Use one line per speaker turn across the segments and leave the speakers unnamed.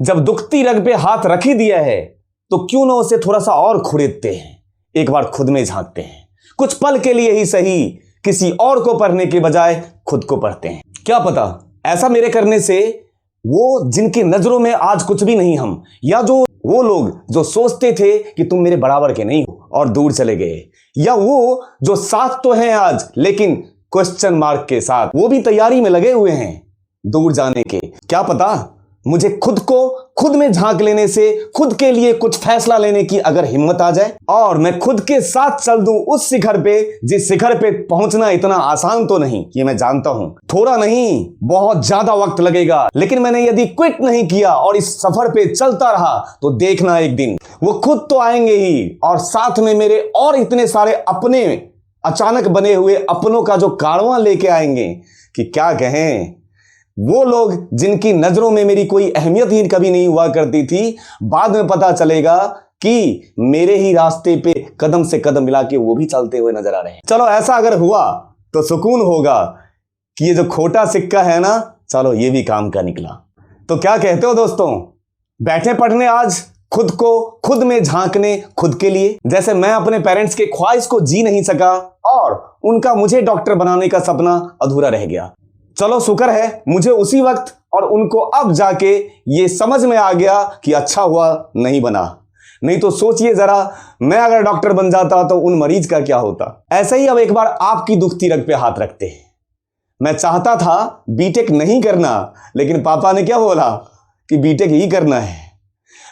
जब दुखती रग पे हाथ रख ही दिया है तो क्यों ना उसे थोड़ा सा और खुरेदते हैं, एक बार खुद में झांकते हैं, कुछ पल के लिए ही सही किसी और को पढ़ने के बजाय खुद को पढ़ते हैं। क्या पता ऐसा मेरे करने से वो जिनकी नजरों में आज कुछ भी नहीं हम, या जो वो लोग जो सोचते थे कि तुम मेरे बराबर के नहीं हो और दूर चले गए, या वो जो साथ तो हैं आज लेकिन क्वेश्चन मार्क के साथ, वो भी तैयारी में लगे हुए हैं दूर जाने के। क्या पता मुझे खुद को खुद में झांक लेने से खुद के लिए कुछ फैसला लेने की अगर हिम्मत आ जाए और मैं खुद के साथ चल दूं उस शिखर पे, जिस शिखर पे पहुंचना इतना आसान तो नहीं, ये मैं जानता हूं। थोड़ा नहीं बहुत ज्यादा वक्त लगेगा, लेकिन मैंने यदि क्विट नहीं किया और इस सफर पे चलता रहा तो देखना एक दिन वो खुद तो आएंगे ही, और साथ में मेरे और इतने सारे अपने अचानक बने हुए अपनों का जो कारवां लेके आएंगे कि क्या कहें। वो लोग जिनकी नजरों में मेरी कोई अहमियत ही कभी नहीं हुआ करती थी, बाद में पता चलेगा कि मेरे ही रास्ते पे कदम से कदम मिला के वो भी चलते हुए नजर आ रहे हैं। चलो ऐसा अगर हुआ तो सुकून होगा कि ये जो खोटा सिक्का है ना, चलो ये भी काम का निकला। तो क्या कहते हो दोस्तों, बैठे पढ़ने आज खुद को खुद में झांकने खुद के लिए। जैसे मैं अपने पेरेंट्स के ख्वाहिश को जी नहीं सका और उनका मुझे डॉक्टर बनाने का सपना अधूरा रह गया। चलो शुक्र है मुझे उसी वक्त और उनको अब जाके ये समझ में आ गया कि अच्छा हुआ नहीं बना, नहीं तो सोचिए जरा मैं अगर डॉक्टर बन जाता तो उन मरीज का क्या होता। ऐसे ही अब एक बार आपकी दुखती रग पे हाथ रखते हैं। मैं चाहता था बीटेक नहीं करना, लेकिन पापा ने क्या बोला कि बीटेक ही करना है।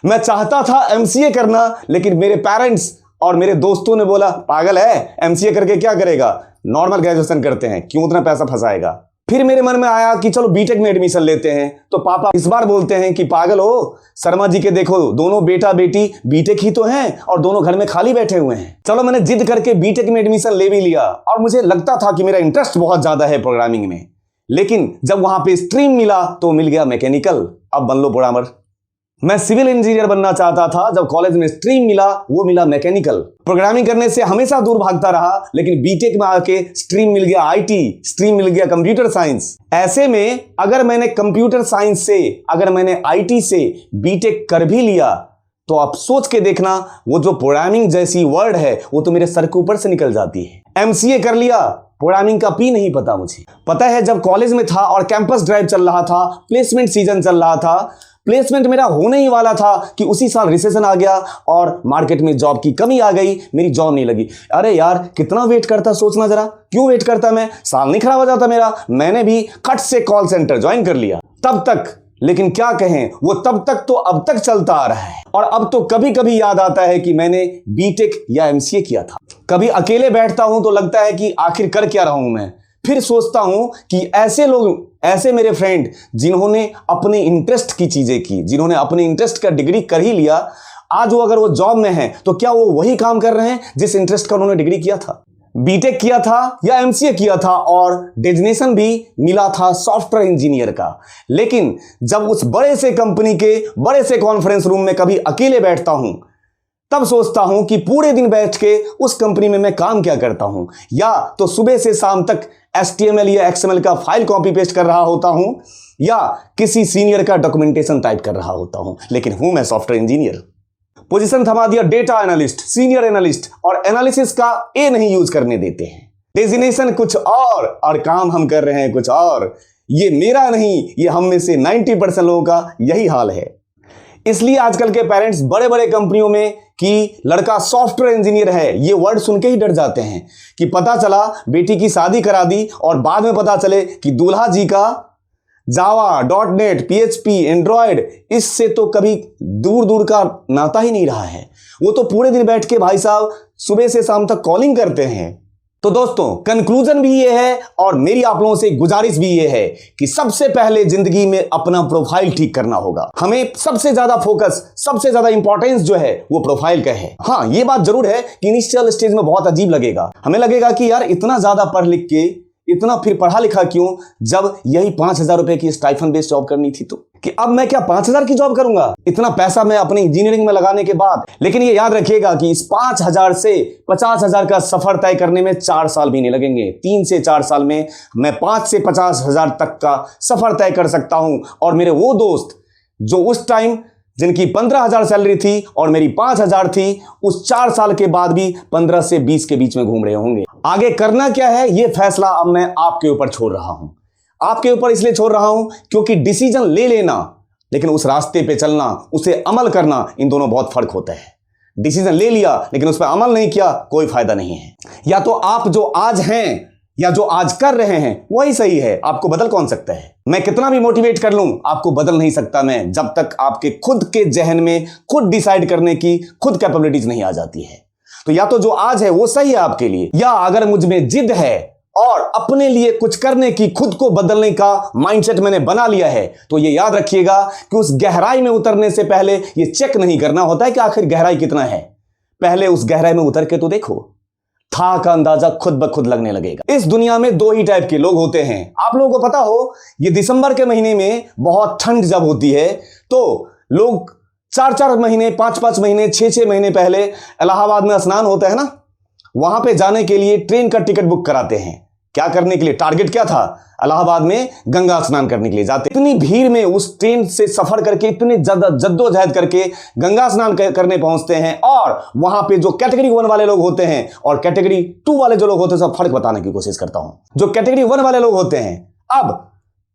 मैं चाहता था एमसीए करना, लेकिन मेरे पेरेंट्स और मेरे दोस्तों ने बोला पागल है, एमसीए करके क्या करेगा, नॉर्मल ग्रेजुएशन करते हैं, क्यों उतना पैसा फंसाएगा। फिर मेरे मन में आया कि चलो बीटेक में एडमिशन लेते हैं, तो पापा इस बार बोलते हैं कि पागल हो, शर्मा जी के देखो दोनों बेटा बेटी बीटेक ही तो हैं और दोनों घर में खाली बैठे हुए हैं। चलो मैंने जिद करके बीटेक में एडमिशन ले भी लिया और मुझे लगता था कि मेरा इंटरेस्ट बहुत ज्यादा है प्रोग्रामिंग में, लेकिन जब वहां पे स्ट्रीम मिला तो मिल गया मैकेनिकल। अब बन लो प्रोग्रामर। मैं सिविल इंजीनियर बनना चाहता था, जब कॉलेज में स्ट्रीम मिला वो मिला मैकेनिकल। प्रोग्रामिंग करने से हमेशा दूर भागता रहा, लेकिन बीटेक में आके स्ट्रीम मिल गया आईटी, स्ट्रीम मिल गया कंप्यूटर साइंस। ऐसे में अगर मैंने कंप्यूटर साइंस से, अगर मैंने आईटी से बीटेक कर भी लिया तो आप सोच के देखना वो जो प्रोग्रामिंग जैसी वर्ड है वो तो मेरे सर के ऊपर से निकल जाती है। एमसीए कर लिया, प्रोग्रामिंग का पी नहीं पता मुझे। पता है जब कॉलेज में था और कैंपस ड्राइव चल रहा था, प्लेसमेंट सीजन चल रहा था, प्लेसमेंट मेरा होने ही वाला था कि उसी साल रिसेशन आ गया और मार्केट में जॉब की कमी आ गई, मेरी जॉब नहीं लगी। अरे यार कितना वेट करता, सोचना जरा, क्यों वेट करता मैं, साल नहीं खराब हो जाता मेरा। मैंने भी खट से कॉल सेंटर ज्वाइन कर लिया तब तक, लेकिन क्या कहें वो तब तक तो अब तक चलता आ रहा है। और अब तो कभी कभी याद आता है कि मैंने बीटेक या एमसीए किया था। कभी अकेले बैठता हूं तो लगता है कि आखिर कर क्या रहा हूं मैं। फिर सोचता हूं कि ऐसे लोग, ऐसे मेरे फ्रेंड जिन्होंने अपने इंटरेस्ट की चीजें की, जिन्होंने अपने इंटरेस्ट का डिग्री कर ही लिया, आज वो अगर वो जॉब में है तो क्या वो वही काम कर रहे हैं जिस इंटरेस्ट का उन्होंने डिग्री किया था, बीटेक किया था या एमसीए किया था, और डेजिग्नेशन भी मिला था सॉफ्टवेयर इंजीनियर का। लेकिन जब उस बड़े से कंपनी के बड़े से कॉन्फ्रेंस रूम में कभी अकेले बैठता हूं तब सोचता हूं कि पूरे दिन बैठ के उस कंपनी में मैं काम क्या करता हूं। या तो सुबह से शाम तक HTML या XML का फाइल कॉपी पेस्ट कर रहा होता हूं, या किसी सीनियर का डॉक्यूमेंटेशन टाइप कर रहा होता हूं, लेकिन हूं मैं सॉफ्टवेयर इंजीनियर। पोजीशन थमा दिया डेटा एनालिस्ट, सीनियर एनालिस्ट, और एनालिसिस का ए नहीं यूज करने देते हैं। डेजिग्नेशन कुछ और काम हम कर रहे हैं कुछ और। ये मेरा नहीं, ये हम में से 90% लोगों का यही हाल है। इसलिए आजकल के पेरेंट्स बड़े बड़े कंपनियों में कि लड़का सॉफ्टवेयर इंजीनियर है, ये वर्ड सुन के ही डर जाते हैं कि पता चला बेटी की शादी करा दी और बाद में पता चले कि दूल्हा जी का जावा, .NET, PHP, एंड्रॉयड, इससे तो कभी दूर दूर का नाता ही नहीं रहा है। वो तो पूरे दिन बैठ के भाई साहब सुबह से शाम तक कॉलिंग करते हैं। तो दोस्तों कंक्लूजन भी ये है और मेरी आप लोगों से गुजारिश भी ये है कि सबसे पहले जिंदगी में अपना प्रोफाइल ठीक करना होगा। हमें सबसे ज्यादा फोकस, सबसे ज्यादा इंपॉर्टेंस जो है वो प्रोफाइल का है। हाँ ये बात जरूर है कि इनिशियल स्टेज में बहुत अजीब लगेगा, हमें लगेगा कि यार इतना ज्यादा पढ़ लिख के इतना फिर पढ़ा लिखा क्यों, जब यही 5,000 रुपए की स्टाइफन बेस्ड जॉब करनी थी तो कि अब मैं क्या 5,000 की जॉब करूंगा, इतना पैसा मैं अपनी इंजीनियरिंग में लगाने के बाद। लेकिन ये याद रखिएगा कि इस 5,000 से 50,000 का सफर तय करने में 4 साल भी नहीं लगेंगे। 3 से 4 साल में मैं 5 से 50,000 तक का सफर तय कर सकता हूं। और मेरे वो दोस्त जो उस टाइम जिनकी 15,000 सैलरी थी और मेरी 5,000 थी, उस 4 साल के बाद भी 15 से 20 के बीच में घूम रहे होंगे। आगे करना क्या है यह फैसला अब मैं आपके ऊपर छोड़ रहा हूं। आपके ऊपर इसलिए छोड़ रहा हूं क्योंकि डिसीजन ले लेना लेकिन उस रास्ते पे चलना, उसे अमल करना, इन दोनों बहुत फर्क होता है। डिसीजन ले लिया लेकिन उस पर अमल नहीं किया, कोई फायदा नहीं है। या तो आप जो आज हैं या जो आज कर रहे हैं वही सही है, आपको बदल कौन सकता है? मैं कितना भी मोटिवेट कर लूं आपको बदल नहीं सकता मैं, जब तक आपके खुद के जहन में खुद डिसाइड करने की खुद कैपेबिलिटीज नहीं आ जाती है। तो या तो जो आज है वो सही है आपके लिए, या अगर मुझ में जिद है और अपने लिए कुछ करने की, खुद को बदलने का माइंडसेट मैंने बना लिया है, तो ये याद रखिएगा कि उस गहराई में उतरने से पहले ये चेक नहीं करना होता है कि आखिर गहराई कितना है। पहले उस गहराई में उतर के तो देखो, था का अंदाजा खुद ब खुद लगने लगेगा। इस दुनिया में 2 ही टाइप के लोग होते हैं। आप लोगों को पता हो, ये दिसंबर के महीने में बहुत ठंड जब होती है तो लोग 4-4 महीने, 5-5 महीने, 6-6 महीने पहले इलाहाबाद में स्नान होता है ना, वहां पे जाने के लिए ट्रेन का टिकट बुक कराते हैं। क्या करने के लिए? टारगेट क्या था? इलाहाबाद में गंगा स्नान करने के लिए जाते। इतनी भीड़ में उस ट्रेन से सफर करके, इतने ज्यादा जद्दोजहद करके गंगा स्नान करने पहुंचते हैं, और वहां पे जो कैटेगरी 1 वाले लोग होते हैं और कैटेगरी 2 वाले जो लोग होते हैं, सब फर्क बताने की कोशिश करता हूं। जो कैटेगरी 1 वाले लोग होते हैं, अब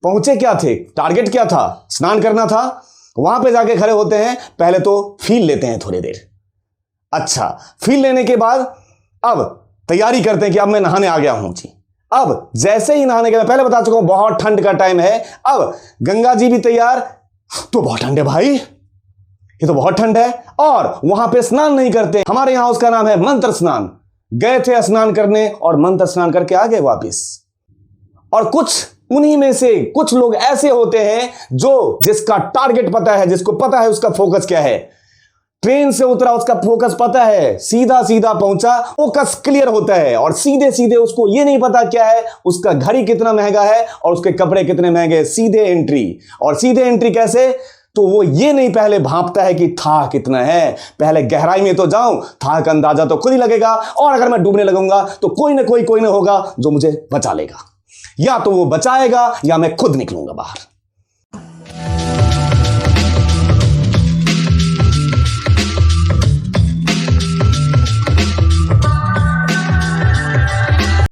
पहुंचे क्या थे? टारगेट क्या था? स्नान करना था। वहां पे जाके खड़े होते हैं, पहले तो फील लेते हैं थोड़ी देर। अच्छा, फील लेने के बाद अब तैयारी करते हैं कि अब मैं नहाने आ गया हूं जी। अब जैसे ही नहाने के, मैं पहले बता चुका हूं बहुत ठंड का टाइम है, अब गंगा जी भी तैयार, तो बहुत ठंड है भाई, ये तो बहुत ठंड है, और वहां पे स्नान नहीं करते। हमारे यहां उसका नाम है मंत्र स्नान। गए थे स्नान करने और मंत्र स्नान करके आ गए वापिस। और कुछ उन्हीं में से कुछ लोग ऐसे होते हैं जो, जिसका टारगेट पता है, जिसको पता है उसका फोकस क्या है। ट्रेन से उतरा, उसका फोकस पता है, सीधा सीधा पहुंचा, फोकस क्लियर होता है, और सीधे सीधे उसको ये नहीं पता क्या है, उसका घड़ी कितना महंगा है और उसके कपड़े कितने महंगे। सीधे एंट्री। और सीधे एंट्री कैसे? तो वो ये नहीं पहले भांपता है कि था कितना है, पहले गहराई में तो जाऊं, था का अंदाजा तो खुद ही लगेगा, और अगर मैं डूबने लगूंगा तो कोई ना कोई होगा जो मुझे बचा लेगा। या तो वो बचाएगा या मैं खुद निकलूंगा बाहर।